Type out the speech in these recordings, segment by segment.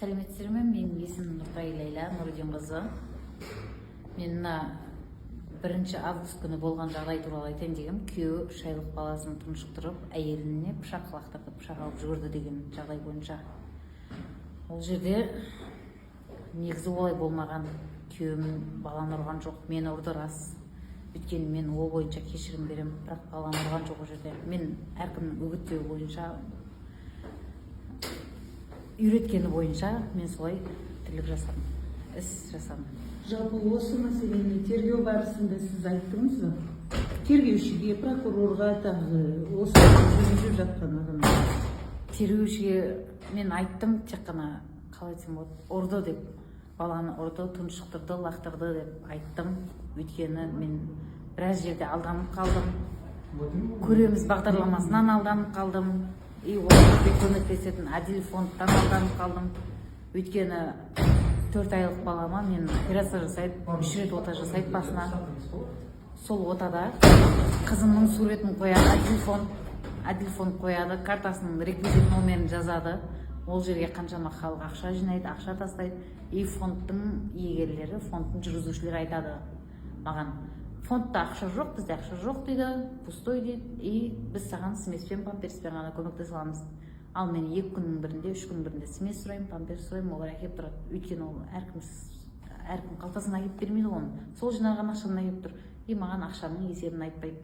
Сәлеметсіздер ме? Менің есімім Нұртай Лейла Нұрдин қызы. Мен мына 1 август күні болған жағдай туралы айтайын дегенмін. Күйеуі 3 айлық баласын тұншықтырып, әйеліне пышақ лақтырып, пышақ алып жүгірді деген жағдай бойынша. Ол жерде негізі олай болмаған. Күйеуім баланы ұрған жоқ, мені ұрды рас. Өйткені мен ол бойынша кешірім беремін, бірақ баланы ұрған жоқ ол жерде. Мен әркімнің үгіттеуі бойынша, үйреткені бойынша мен солай тірлік жасадым, іс жасадым. Жалпы осы мәселені тергеу барысында сіз айттыңыз ба? Тергеушіге, прокурорға тағы осы жүргізіп жатқан адамдар. Тергеушіге мен айттым, тек қана қалай айтсам болады, ұрды деп, баланы ұрды, тұншықтырды, лақтырды деп айттым. Өйткені мен біраз жерде алданып қалдым. Көреміз бағдарламасынан алданып қалдым. Оларға көмектесетін Адил фондтан алданып қалдым. Өйткені 4 айлық балама мен операция жасайды, 3 рет ота жасайды басына. Сол отада қызымның суретін қояды, Адил фонд қояды, картасының реквизит номерін жазады. Ол жерге қаншама халық ақша жинайды, ақша тастайды. И фондтың иегерлері, фондтың жүргізушілері айтады маған: фондта ақша жоқ, бізде ақша жоқ дейді, пустой дейді, и біз саған смеспен, памперспен ғана көмектесе аламыз. Ал мен 2 күннің бірінде, 3 күннің бірінде смес сұраймын, памперс сұраймын, олар әкеп тұрады. Өйткені ол әркім қалтасына әкеп бермейді оны. Сол жинаған ақшадан әкеп тұр. И маған ақшаның есебін айтпайды.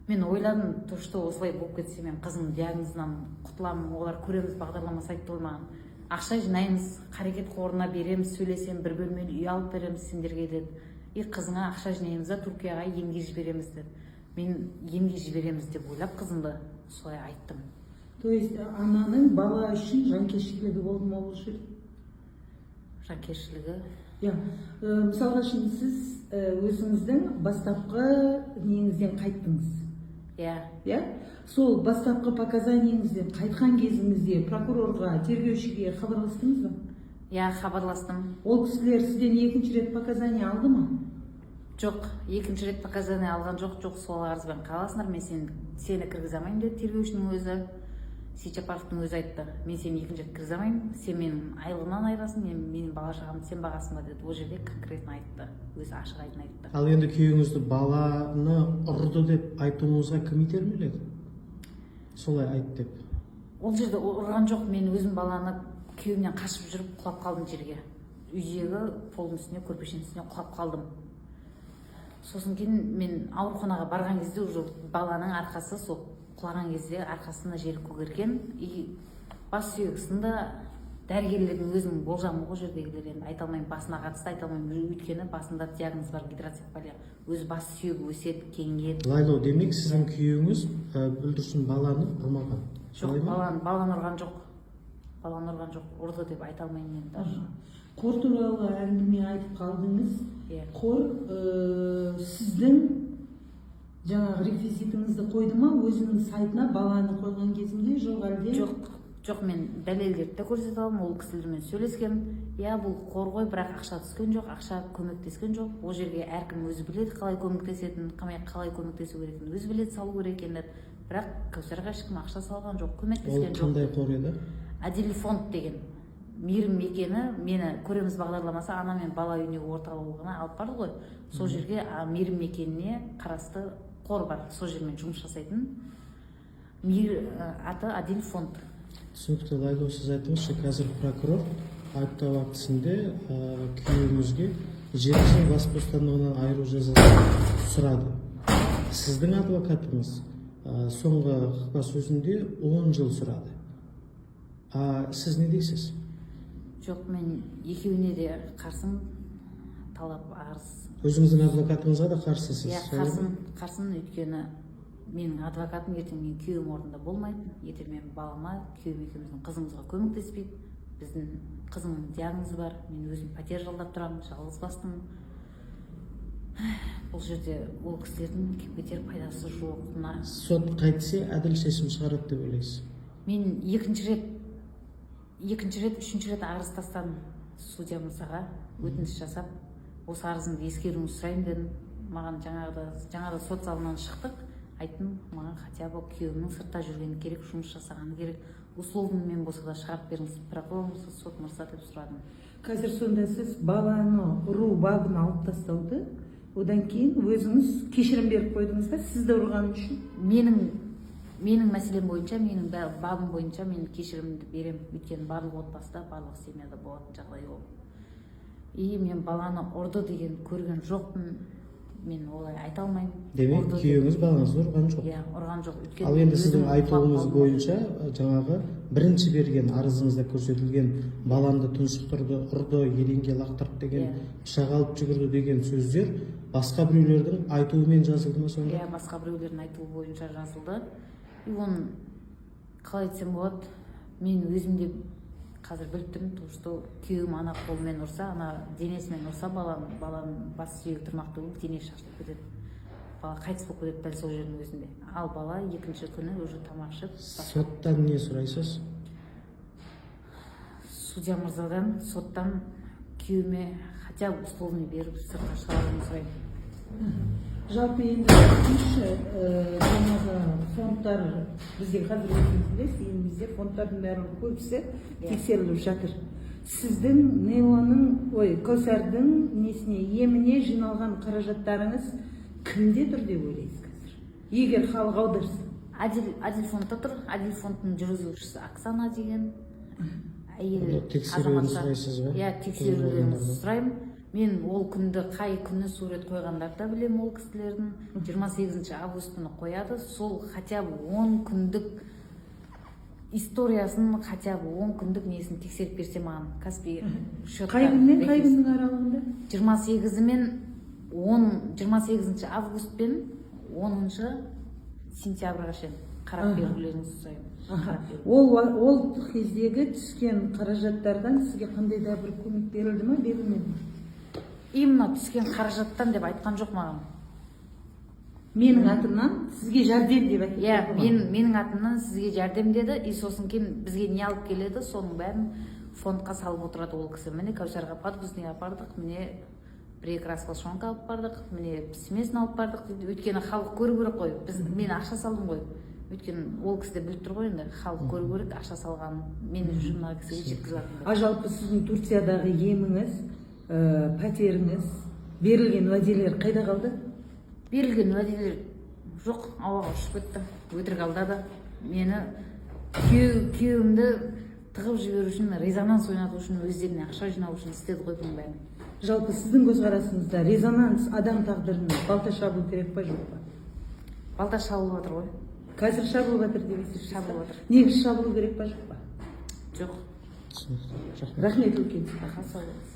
Мен ойладым, то что осылай болып кетсе мен қызымның диагнозынан құтыламын. Олар көреміз бағдарламасы айтты ғой маған: ақша жинаймыз, қарекет қорына береміз, сөйлесем, бір бөлмелі үй алып береміз сендерге деді. И қызыңа ақша жинаймыз да Түркияға емге жібереміз деді. Мен емге жібереміз деп ойлап қызымды солай айттым. То есть ананың бала үшін жанкештілігі болды ма бұл жерде? Жанкештілігі? Мысалға şimdi сіз өзіңіздің бастапқы неңізден қайттыңыз. Сол бастапқы показаниеңізден қайтқан кезіңізде прокурорға, тергеушіге хабарластыңыз ба? Хабарластым. Ол кісілер сізден 2-ші рет показания алды ма? Жоқ, 2-ші рет показания алған жоқ, сол арызбен қаласыңдар, мен сені кіргізе алмаймын деді тергеушінің өзі. Сейчапаровтың өзі айтты: мен сені 2-ші рет кіргізе алмаймын, сен менің айлығымнан айырасың, менің бала шағамды сен бағасың ба деді. Ол жерде конкретно айтты, өзі ашық айқын айтты. Ал енді күйеуіңізді баланы ұрды деп айтуыңызға кім итермеледі? Солай айт деп. Ол жерде ұрған жоқ, мен өзім баланы күйеуімнен қашып жүріп құлап қалдым жерге. Үйдегі полдың үстіне, көрпешенің үстіне құлап қалдым. Сосын кейін мен ауруханаға барған кезде уже баланың арқасы, сол құлаған кезде арқасында жері көгерген, и бас сүйегі сынды. Дәрігерлердің өзінің болжамы ол жердегілер, енді айта алмаймын, басына қатысты айта алмаймын, өйткені басында диагноз бар, гидроцефалия. Өзі бас сүйегі өседі, кеңейеді. Лайло, демек сіздің күйеуіңіз бүлдіршін баланы ұрмаған? Жоқ, баланы ұрған жоқ. Баланы ұрған жоқ, ұрды деп айта алмаймын мен даже. Қор туралы әңгіме айтып қалдыңыз. Қор сіздің жаңағы реквизитіңізді қойды ма өзінің сайтына баланы қойған кезінде, жоқ әлде? Жоқ, мен дәлелдерді көрсете аламын, ол кісілермен сөйлескем. Бұл қор ғой, бірақ ақша түскен жоқ, ақша көмектескен жоқ. Ол жерге әркім өзі біледі қалай көмектесетінін, қалай көмектесу керекін өзі біледі, салу керек екенін. Бірақ Кәусарға ешкім ақша салған жоқ, көмектескен жоқ. Ол қандай қор еді? Адил фонд деген мейірім мекені, мені көреміз бағдарламасы ана мен бала үйіне орталығына алып барды ғой. Сол жерге мейірім мекеніне қарасты қор бар, сол жермен жұмыс жасайтын. Аты Адил фонд. Түсінікті. Лайло, сіз айтыңызшы, қазір прокурор айыптау актісінде күйеуіңізге 7 жыл бас бостандығынан айыру жазасын сұрады. Сіздің адвокатыңыз соңғы баспасөзінде 10 жыл сұрады. Сіз не дейсіз? Жоқ, мен екеуіне де қарсым, талап арыз. Өзіңіздің адвокатыңызға да қарсысыз? Қарсым, өйткені менің адвокатым ертең менің күйеуім орнында болмайды. Ертең мен балама, күйеуім екеуміздің қызымызға көмектеспейді. Біздің қызымның диагнозы бар, мен өзім пәтер жалдап тұрамын, жалғыз бастымын. Бұл жерде ол кісілердің кеп-кетер пайдасы жоқ. Сот қайтсе әділ шешім шығарады деп ойлайсыз? Мен 2-ші рет, 3-ші рет арыз тастадым судья мырзаға, өтініш жасап, осы арызымды ескеруіңізді сұраймын дедім. Маған жаңағыда сот залынан шықтық, айттым, маған хотя бы күйеуімнің сыртта жүргені керек, жұмыс жасағаны керек. условныймен болса да шығарып беріңіз, прокурор мырза, сот мырза деп сұрадым. Қазір сонда сіз баланы ұру бабын алып тастауды, одан кейін өзіңіз кешірім беріп қойдыңыз да, сізді ұрғаны үшін? Менің мәселем бойынша, менің бабым бойынша мен кешірімді берем, өйткені барлық отбасыда, барлық семьяда болатын жағдай ол. И мен баланы ұрды деген көрген жоқпын, мен олай айта алмаймын. Демек күйеуіңіз балаңызды ұрған жоқ? Иә, ұрған жоқ. Ал енді сіздің айтуыңыз бойынша жаңағы бірінші берген арызыңызда көрсетілген баламды тұншықтырды, ұрды, еденге лақтырды деген, пышақ алып жүгірді деген сөздер басқа біреулердің айтуымен жазылды ма сонда? Иә, басқа біреулердің айтуы бойынша жазылды. И оны қалай айтсам болады, мен өзім де қазір біліп тұрмын, что күйеуім ана қолмен ұрса, ана денесімен ұрса, баланың бас сүйегі тұрмақты болып денесі шашылып кетеді. Бала қайтыс болып кетеді дәл сол жердің өзінде. Ал бала екінші күні уже тамақ ішіп. Соттан не сұрайсыз? судья мырзадан, соттан күйеуіме хотя бы условный беріп сыртқа шығаруын сұраймын. Жалпы енді айтыңызшы, жаңағы фондтар бізде қазір өзіңіз білесіз, елімізде фондтардың бәрінің көбісі тексеріліп жатыр. Сіздің Кәусардың несіне, еміне жиналған қаражаттарыңыз кімде тұр деп ойлайсыз қазір? Егер халық аударса. Адил фондта тұр. Адил фондтың жүргізушісі Оксана деген әйел тексеруін сұрайсыз ба? Иә, тексерулерін сұраймын. Мен ол күнді, қай күні сурет қойғандарды да білем, ол кісілердің 28 август күні қояды. Сол хотя бы 10 күндік историясын, хотя бы 10 күндік несін тексеріп берсе маған Каспий счетқа. Қай күннен қай күннің аралығында? 28 август пен 10 сентябрьға шейін қарап берулеріңізді сұраймын. Ол кездегі түскен қаражаттардан сізге қандай да бір көмек берілді ме, берілмеді ме? Именно түскен қаражаттан деп айтқан жоқ маған. Менің атымнан сізге жәрдем деп айтқан. Иә, менің атымнан сізге жәрдем деді. И сосын кейін бізге не алып келеді, соның бәрін фондқа салып отырады ол кісі. Міне Кәусарға подгузник апардық, міне бір-екі расходшонка алып бардық, міне смесін алып бардық дейді. Өйткені халық көру керек қой. Мен ақша салдым ғой. Өйткені ол кісі де біліп тұр ғой, енді халық көру керек, ақша салған мен үшін мына кісіге жеткізіп жатырмын. Жалпы сіздің Турциядағы еміңіз, пәтеріңіз, берілген уәделер қайда қалды? Берілген уәделер жоқ, ауаға ұшып кетті. Өтірік алдады. Мені күйеуімді тығып жіберу үшін, резонанс ойнату үшін, өздеріне ақша жинау үшін істеді ғой бұның бәрін. Жалпы сіздің көзқарасыңызда резонанс адам тағдырына балта шабу керек па, жоқ па? Балта шабылып жатыр ғой. Қазір шабылып жатыр деп есептейсіз? Шабылып жатыр. Негізі шабылу керек па, жоқ па? Жоқ. Рахмет үлкен. Сау болыңыз.